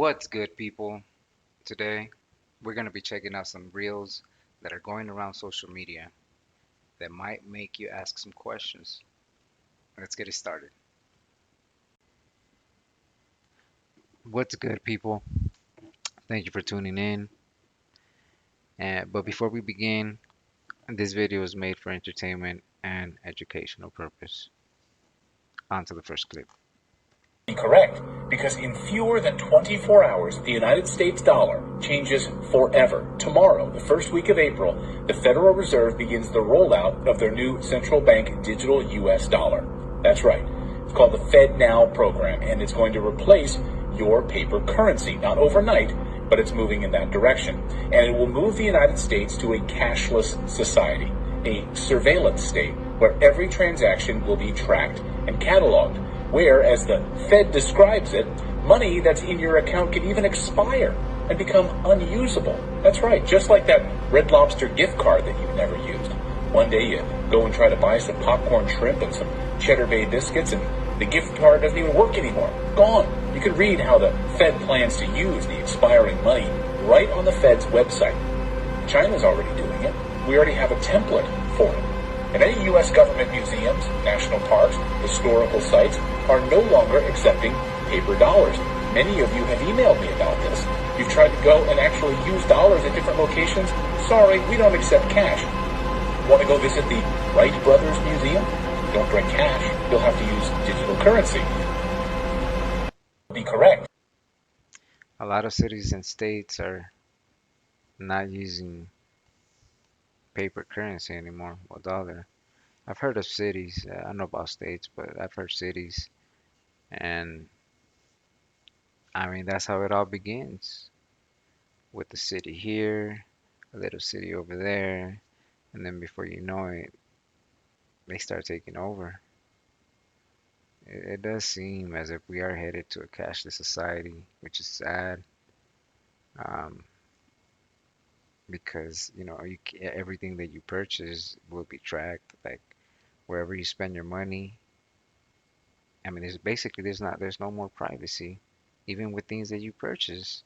What's good, people? Today, we're going to be checking out some reels that are going around social media that might make you ask some questions. Let's get it started. What's good, people? Thank you for tuning in. But before we begin, this video is made for entertainment and educational purpose. On to the first clip. Correct, because in fewer than 24 hours, the United States dollar changes forever. Tomorrow, the first week of April, the Federal Reserve begins the rollout of their new central bank digital U.S. dollar. That's right. It's called the FedNow program, and it's going to replace your paper currency. Not overnight, but it's moving in that direction. And it will move the United States to a cashless society, a surveillance state where every transaction will be tracked and cataloged, where, as the Fed describes it, money that's in your account can even expire and become unusable. That's right, just like that Red Lobster gift card that you've never used. One day you go and try to buy some popcorn shrimp and some Cheddar Bay biscuits, and the gift card doesn't even work anymore. Gone. You can read how the Fed plans to use the expiring money right on the Fed's website. China's already doing it. We already have a template for it. And any U.S. government museums, national parks, historical sites are no longer accepting paper dollars. Many of you have emailed me about this. You've tried to go and actually use dollars at different locations. Sorry, we don't accept cash. Want to go visit the Wright Brothers Museum? Don't bring cash. You'll have to use digital currency. Be correct. A lot of cities and states are not using paper currency anymore, or dollar. I've heard of cities. I don't know about states, but I've heard cities. And I mean, that's how it all begins with the city here, a little city over there. And then before you know it, they start taking over. It does seem as if we are headed to a cashless society, which is sad. Um, because everything that you purchase will be tracked. Like wherever you spend your money, I mean, there's no more privacy, even with things that you purchase.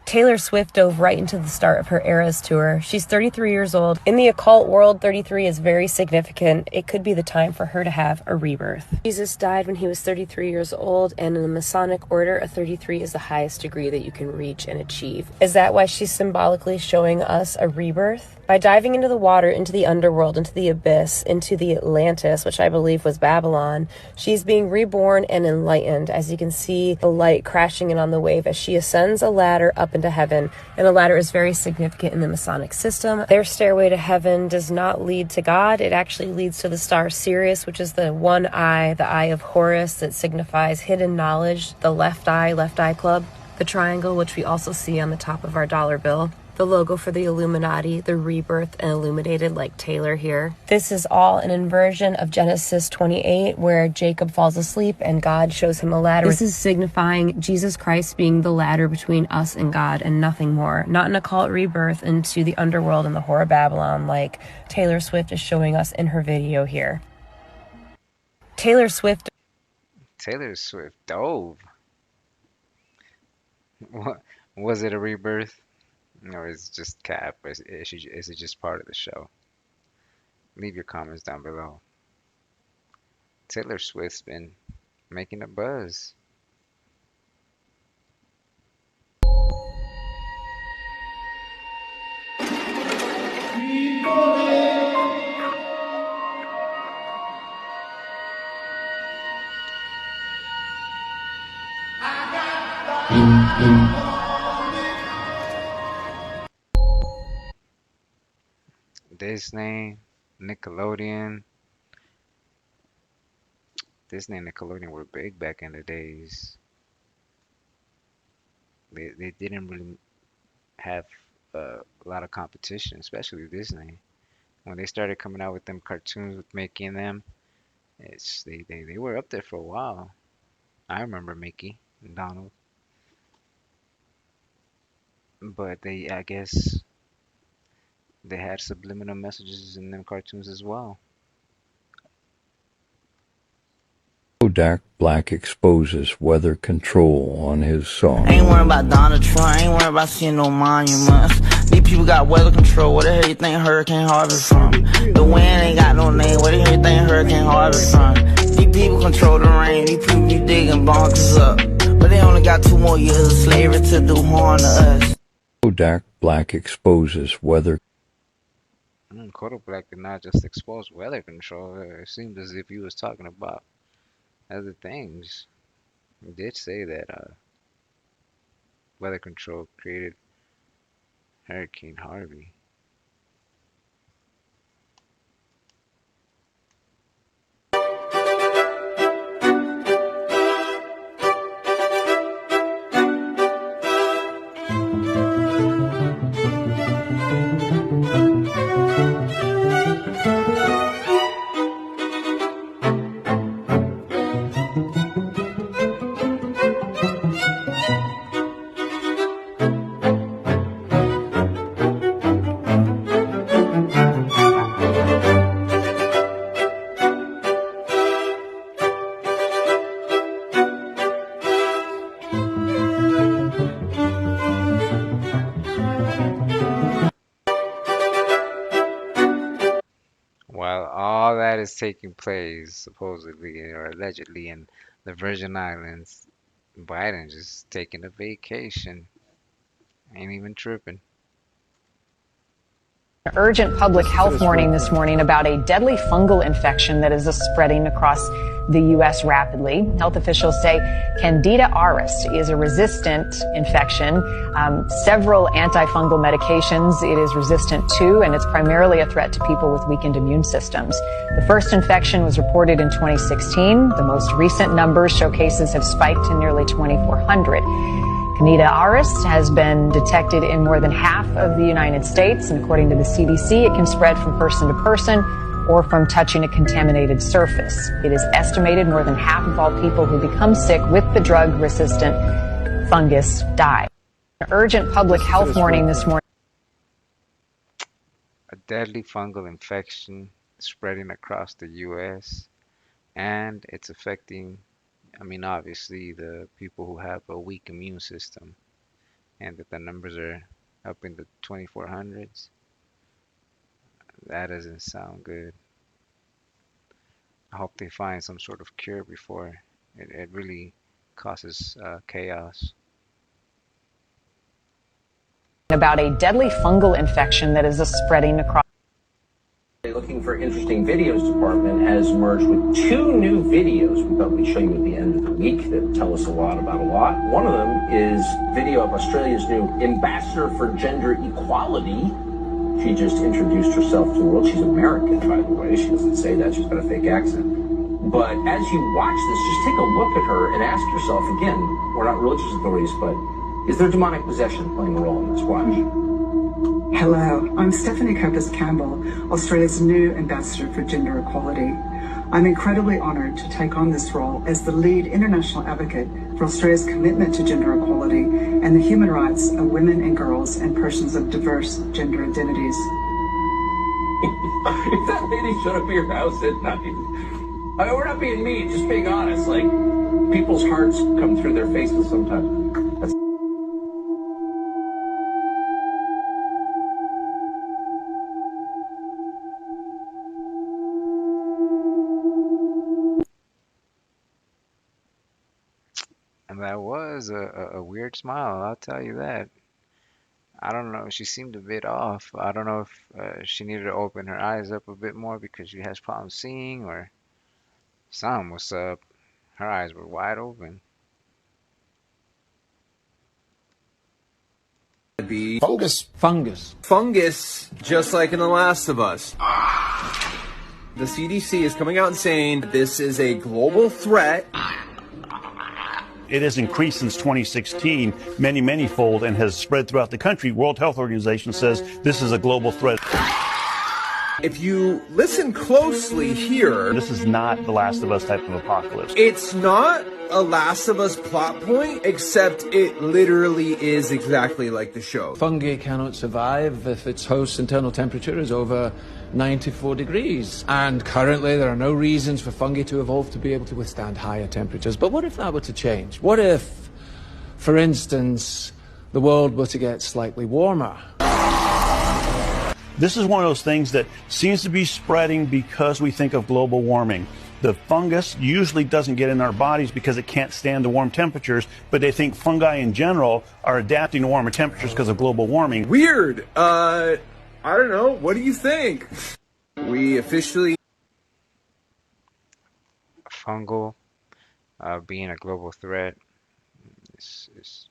Taylor Swift dove right into the start of her Eras tour. She's 33 years old. In the occult world, 33 is very significant. It could be the time for her to have a rebirth. Jesus died when he was 33 years old, and in the Masonic order, a 33 is the highest degree that you can reach and achieve. Is that why she's symbolically showing us a rebirth? By diving into the water, into the underworld, into the abyss, into the Atlantis, which I believe was Babylon, she's being reborn and enlightened. As you can see the light crashing in on the wave as she ascends a ladder up into heaven. And a ladder is very significant in the Masonic system. Their stairway to heaven does not lead to God. It actually leads to the star Sirius, which is the one eye, the eye of Horus, that signifies hidden knowledge, the left eye club, the triangle, which we also see on the top of our dollar bill, the logo for the Illuminati, the rebirth, and illuminated like Taylor here. This is all an inversion of Genesis 28, where Jacob falls asleep and God shows him a ladder. This is signifying Jesus Christ being the ladder between us and God and nothing more. Not an occult rebirth into the underworld and the Whore of Babylon like Taylor Swift is showing us in her video here. Taylor Swift dove. What was it, a rebirth? Or is it just cap? Is it just part of the show? Leave your comments down below. Taylor Swift's been making a buzz. Disney, Nickelodeon. Disney and Nickelodeon were big back in the days. They didn't really have a lot of competition, especially Disney. When they started coming out with them cartoons with Mickey in them, they were up there for a while. I remember Mickey and Donald, but I guess they had subliminal messages in them cartoons as well. Kodak Black exposes weather control on his song. I ain't worried about Donald Trump, I ain't worried about seeing no monuments. These people got weather control, where the hell you think Hurricane Harvey from? The wind ain't got no name, where the hell you think Hurricane Harvey from? These people control the rain, these people be digging bonkers up. But they only got 2 more years of slavery to do harm to us. Kodak Black exposes weather. Kodak Black did not just expose weather control. It seemed as if he was talking about other things. He did say that weather control created Hurricane Harvey. While all that is taking place, supposedly or allegedly, in the Virgin Islands, Biden just taking a vacation. Ain't even tripping. Urgent public health warning this morning about a deadly fungal infection that is spreading across the U.S. rapidly. Health officials say Candida auris is a resistant infection. Several antifungal medications it is resistant to, and it's primarily a threat to people with weakened immune systems. The first infection was reported in 2016. The most recent numbers show cases have spiked to nearly 2,400. Candida auris has been detected in more than half of the United States, and according to the CDC, it can spread from person to person or from touching a contaminated surface. It is estimated more than half of all people who become sick with the drug-resistant fungus die. An urgent public health warning this morning. A deadly fungal infection spreading across the U.S. and it's affecting, obviously, the people who have a weak immune system, and that the numbers are up in the 2400s. That doesn't sound good. I hope they find some sort of cure before it really causes chaos. About a deadly fungal infection that is spreading across. Looking for Interesting Videos department has merged with 2 new videos we thought we'd show you at the end of the week that tell us a lot about a lot. One of them is video of Australia's new ambassador for gender equality. She just introduced herself to the world. She's American, by the way. She doesn't say that. She's got a fake accent. But as you watch this, just take a look at her and ask yourself, again, we're not religious authorities, but is there demonic possession playing a role in this? Watch. Hello, I'm Stephanie Copus Campbell, Australia's new Ambassador for Gender Equality. I'm incredibly honoured to take on this role as the lead international advocate for Australia's commitment to gender equality and the human rights of women and girls and persons of diverse gender identities. If that lady showed up at your house at night, we're not being mean, just being honest. Like, people's hearts come through their faces sometimes. And that was a weird smile, I'll tell you that. I don't know, she seemed a bit off. I don't know if she needed to open her eyes up a bit more because she has problems seeing or something was up. Her eyes were wide open. Be fungus, just like in The Last of Us. The CDC is coming out and saying this is a global threat. It has increased since 2016, many-fold, and has spread throughout the country. World Health Organization says this is a global threat. If you listen closely here, this is not The Last of Us type of apocalypse. It's not a Last of Us plot point, except it literally is exactly like the show. Fungi cannot survive if its host's internal temperature is over 94 degrees. And currently there are no reasons for fungi to evolve to be able to withstand higher temperatures. But what if that were to change? What if, for instance, the world were to get slightly warmer? This is one of those things that seems to be spreading because we think of global warming. The fungus usually doesn't get in our bodies because it can't stand the warm temperatures, but they think fungi in general are adapting to warmer temperatures because of global warming. Weird. I don't know. What do you think? We officially... Fungal being a global threat is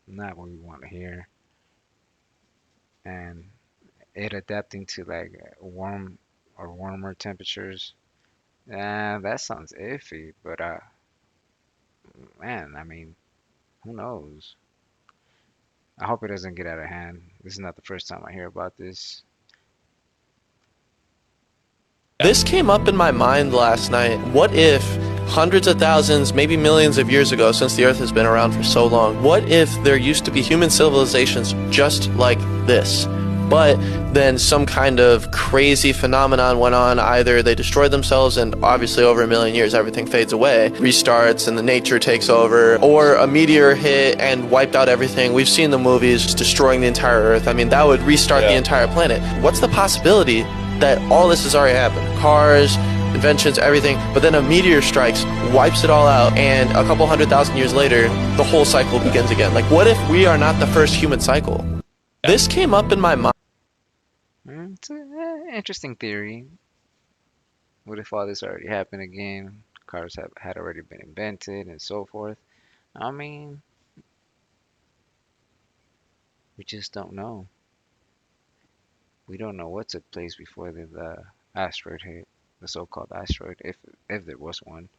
not what we want to hear. And it adapting to like warm or warmer temperatures, that sounds iffy, but man, I mean, who knows? I hope it doesn't get out of hand. This is not the first time I hear about this. This came up in my mind last night. What if hundreds of thousands, maybe millions of years ago, since the Earth has been around for so long, what if there used to be human civilizations just like this? But then some kind of crazy phenomenon went on. Either they destroyed themselves and obviously over a million years everything fades away, restarts and the nature takes over, or a meteor hit and wiped out everything. We've seen the movies destroying the entire Earth. I mean, that would restart the entire planet. What's the possibility that all this has already happened? Cars, inventions, everything, but then a meteor strikes, wipes it all out, and a couple 100,000 years later, the whole cycle begins again. Like, what if we are not the first human cycle? This came up in my mind. It's an interesting theory. What if all this already happened again? Cars had already been invented and so forth. I mean, we just don't know. We don't know what took place before the asteroid hit, the so-called asteroid, if there was one.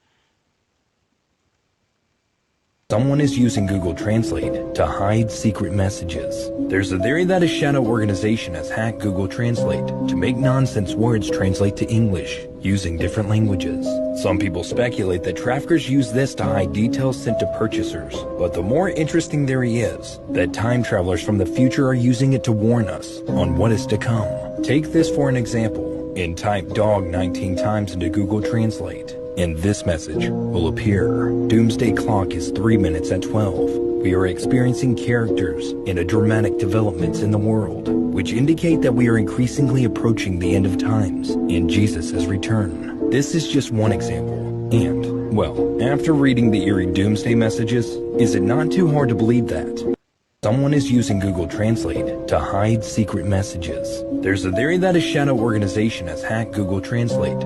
Someone is using Google Translate to hide secret messages. There's a theory that a shadow organization has hacked Google Translate to make nonsense words translate to English using different languages. Some people speculate that traffickers use this to hide details sent to purchasers. But the more interesting theory is that time travelers from the future are using it to warn us on what is to come. Take this for an example and type dog 19 times into Google Translate. And this message will appear. Doomsday clock is 3 minutes at 12. We are experiencing characters and a dramatic developments in the world, which indicate that we are increasingly approaching the end of times and Jesus' return. This is just one example. And, well, after reading the eerie doomsday messages, is it not too hard to believe that someone is using Google Translate to hide secret messages? There's a theory that a shadow organization has hacked Google Translate.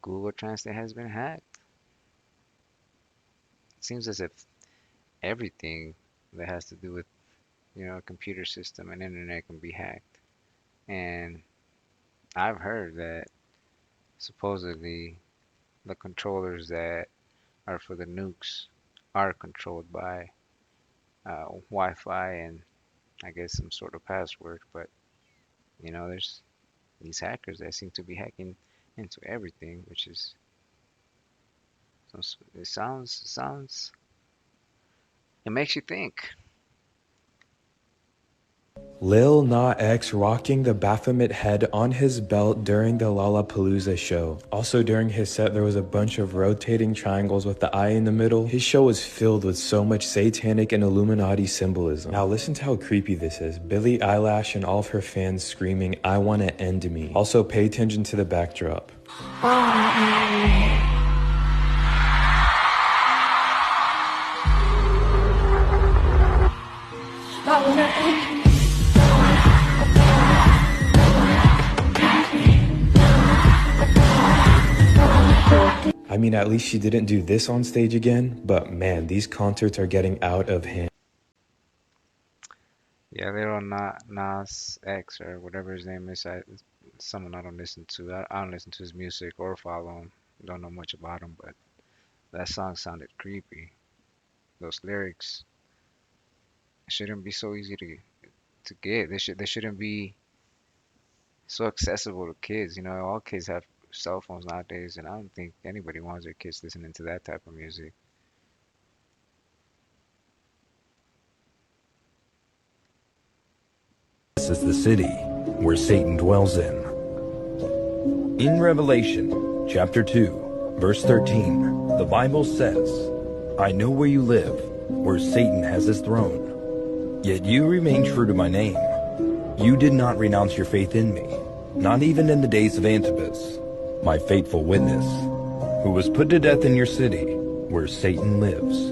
Google Translate has been hacked. It seems as if everything that has to do with, a computer system and internet can be hacked. And I've heard that supposedly the controllers that are for the nukes are controlled by Wi-Fi and I guess some sort of password. But there's these hackers that seem to be hacking into everything, which is it sounds it makes you think. Lil Nas X rocking the Baphomet head on his belt during the Lollapalooza show. Also during his set there was a bunch of rotating triangles with the eye in the middle. His show was filled with so much satanic and Illuminati symbolism. Now listen to how creepy this is. Billie Eilish and all of her fans screaming, "I wanna end me." Also pay attention to the backdrop. I mean, at least she didn't do this on stage again, but man, these concerts are getting out of hand. Yeah, they're on Nas X or whatever his name is. Someone I don't listen to. I don't listen to his music or follow him. Don't know much about him, but that song sounded creepy. Those lyrics shouldn't be so easy to get. They shouldn't be so accessible to kids. All kids have cell phones nowadays, and I don't think anybody wants their kids listening to that type of music. This is the city where Satan dwells in. In Revelation chapter 2, verse 13, the Bible says, I know where you live, where Satan has his throne. Yet you remain true to my name. You did not renounce your faith in me, not even in the days of Antipas, my faithful witness, who was put to death in your city, where Satan lives.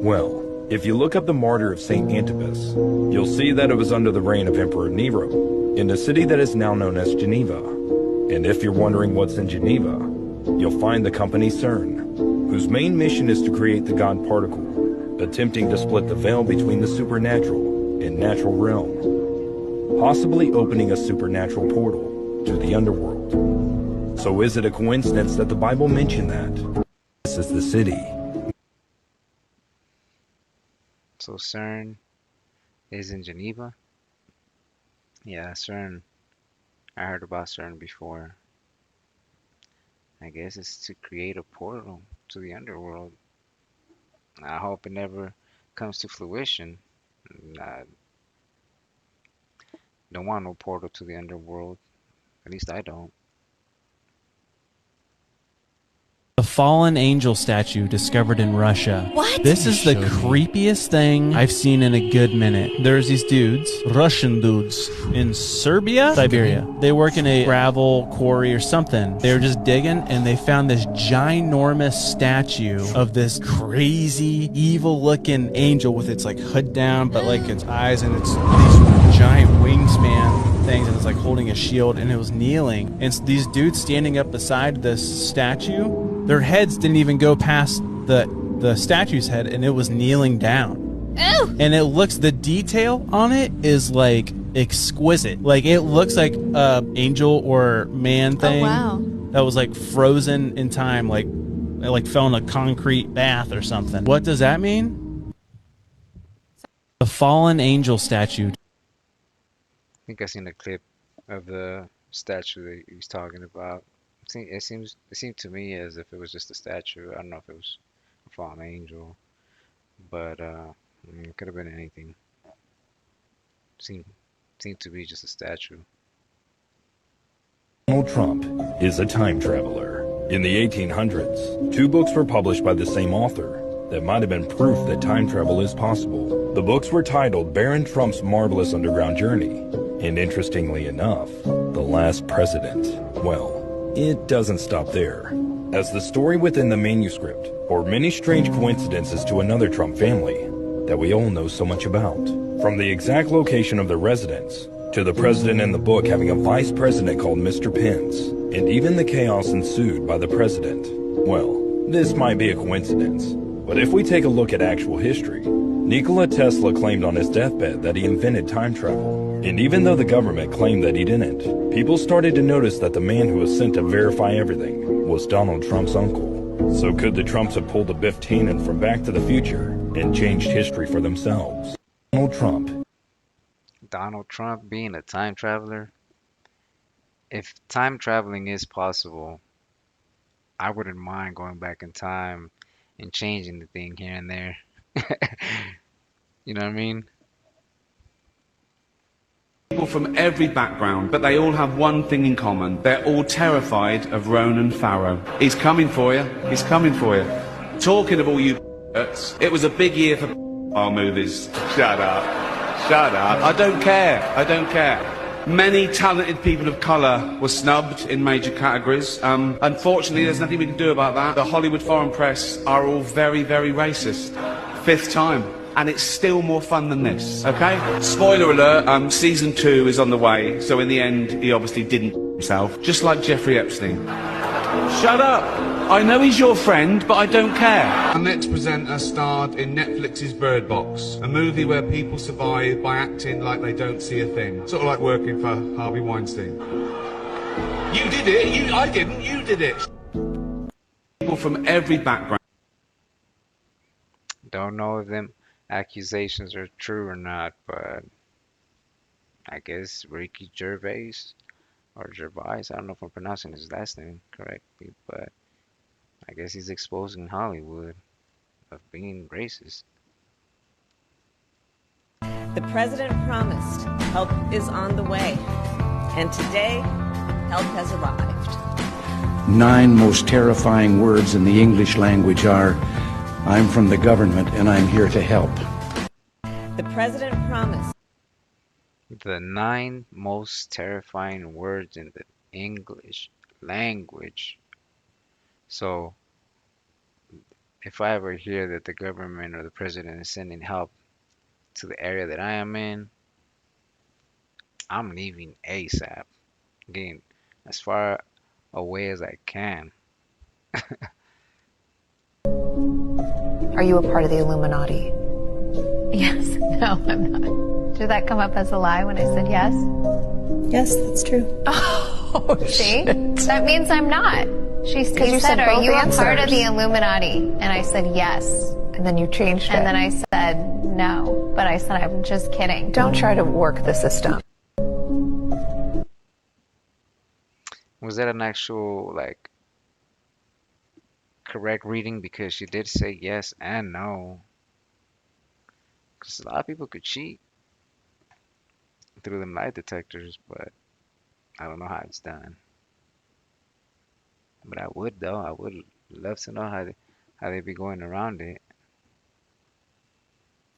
Well, if you look up the martyr of Saint Antipas, you'll see that it was under the reign of Emperor Nero, in the city that is now known as Geneva. And if you're wondering what's in Geneva, you'll find the company CERN, whose main mission is to create the God particle, attempting to split the veil between the supernatural and natural realm, possibly opening a supernatural portal to the underworld. So is it a coincidence that the Bible mentioned that? This is the city. So CERN is in Geneva? Yeah, CERN. I heard about CERN before. I guess it's to create a portal to the underworld. I hope it never comes to fruition. I don't want no portal to the underworld. At least I don't. A fallen angel statue discovered in Russia. What? This is the creepiest thing I've seen in a good minute. There's these dudes, Russian dudes, in Serbia, Siberia. They work in a gravel quarry or something. They were just digging and they found this ginormous statue of this crazy, evil-looking angel with its like hood down, but like its eyes and its these giant wingspan things, and it's like holding a shield, and it was kneeling. And these dudes standing up beside this statue, their heads didn't even go past the statue's head, and it was kneeling down. Ew! And it looks, the detail on it is like exquisite. Like it looks like a angel or man thing that was like frozen in time, like fell in a concrete bath or something. What does that mean? The fallen angel statue. I think I seen a clip of the statue that he was talking about. It seemed to me as if it was just a statue. I don't know if it was a fallen angel, but it could have been anything. Seemed to be just a statue. Donald Trump is a time traveler. In the 1800s, 2 books were published by the same author that might have been proof that time travel is possible. The books were titled Baron Trump's Marvelous Underground Journey, and interestingly enough, The Last President. Well, it doesn't stop there, as the story within the manuscript bore many strange coincidences to another Trump family that we all know so much about. From the exact location of their residence, to the president in the book having a vice president called Mr. Pence, and even the chaos ensued by the president. Well, this might be a coincidence, but if we take a look at actual history, Nikola Tesla claimed on his deathbed that he invented time travel. And even though the government claimed that he didn't, people started to notice that the man who was sent to verify everything was Donald Trump's uncle. So could the Trumps have pulled a Biff Tannen from Back to the Future and changed history for themselves? Donald Trump being a time traveler? If time traveling is possible, I wouldn't mind going back in time and changing the thing here and there. You know what I mean? People from every background, but they all have one thing in common. They're all terrified of Ronan Farrow. He's coming for you. He's coming for you. Talking of all you it was a big year for our movies. Shut up. Shut up. I don't care. I don't care. Many talented people of colour were snubbed in major categories. Unfortunately, there's nothing we can do about that. The Hollywood foreign press are all very, very racist. 5th time. And it's still more fun than this, okay? Spoiler alert, season 2 is on the way, so in the end, he obviously didn't himself, just like Jeffrey Epstein. Shut up! I know he's your friend, but I don't care. Our next presenter starred in Netflix's Bird Box, a movie where people survive by acting like they don't see a thing. Sort of like working for Harvey Weinstein. You did it! I didn't, you did it! People from every background. Don't know if them accusations are true or not, but I guess Ricky Gervais, or Gervais, I don't know if I'm pronouncing his last name correctly, but I guess he's exposing Hollywood of being racist. The president promised help is on the way, and today, help has arrived. 9 most terrifying words in the English language are, I'm from the government and I'm here to help. The president promised. The 9 most terrifying words in the English language. So, if I ever hear that the government or the president is sending help to the area that I am in, I'm leaving ASAP. Getting as far away as I can. Are you a part of the Illuminati? Yes. No, I'm not. Did that come up as a lie when I said yes? Yes, that's true. Oh, see? That means I'm not. She you said, said are both you a part of answers. the Illuminati? And I said yes. And then you changed it. And then I said no. But I said, I'm just kidding. Don't try to work the system. Was that an actual, like, correct reading? Because she did say yes and no. Because a lot of people could cheat through them lie detectors, but I don't know how it's done. But I would, though. I would love to know how they be going around it.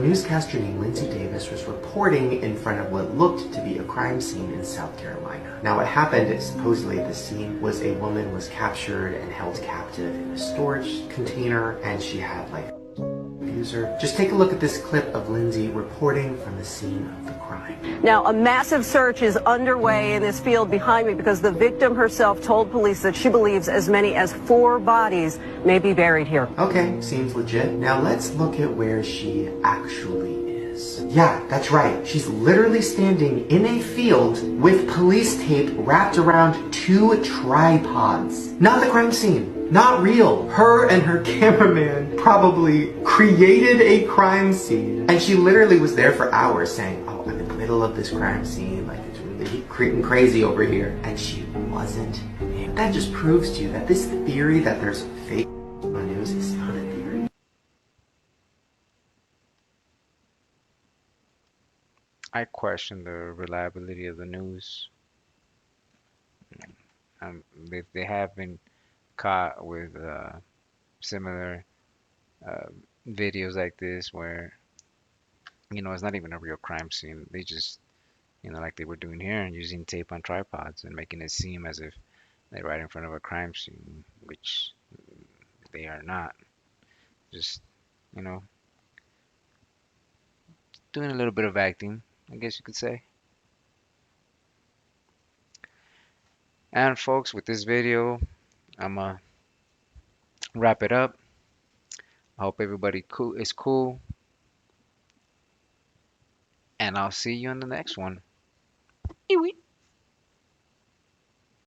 Newscaster named Lindsay Davis was reporting in front of what looked to be a crime scene in South Carolina. Now what happened is supposedly at the scene was a woman was captured and held captive in a storage container, and she had like abuser. Just take a look at this clip of Lindsay reporting from the scene of the crime. Now, a massive search is underway in this field behind me because the victim herself told police that she believes as many as 4 bodies may be buried here. Okay, seems legit. Now let's look at where she actually is. Yeah, that's right. She's literally standing in a field with police tape wrapped around 2 tripods. Not the crime scene. Not real. Her and her cameraman probably created a crime scene. And she literally was there for hours saying, oh, I'm in the middle of this crime scene. Like, it's really crazy over here. And she wasn't. And that just proves to you that this theory that there's fake news is not a theory. I question the reliability of the news. They have been caught with similar videos like this where, it's not even a real crime scene. They just, like they were doing here, and using tape on tripods and making it seem as if they're right in front of a crime scene, which they are not. Just, doing a little bit of acting, I guess you could say. And folks, with this video, I'm gonna wrap it up. I hope everybody is cool. And I'll see you on the next one. Eewee.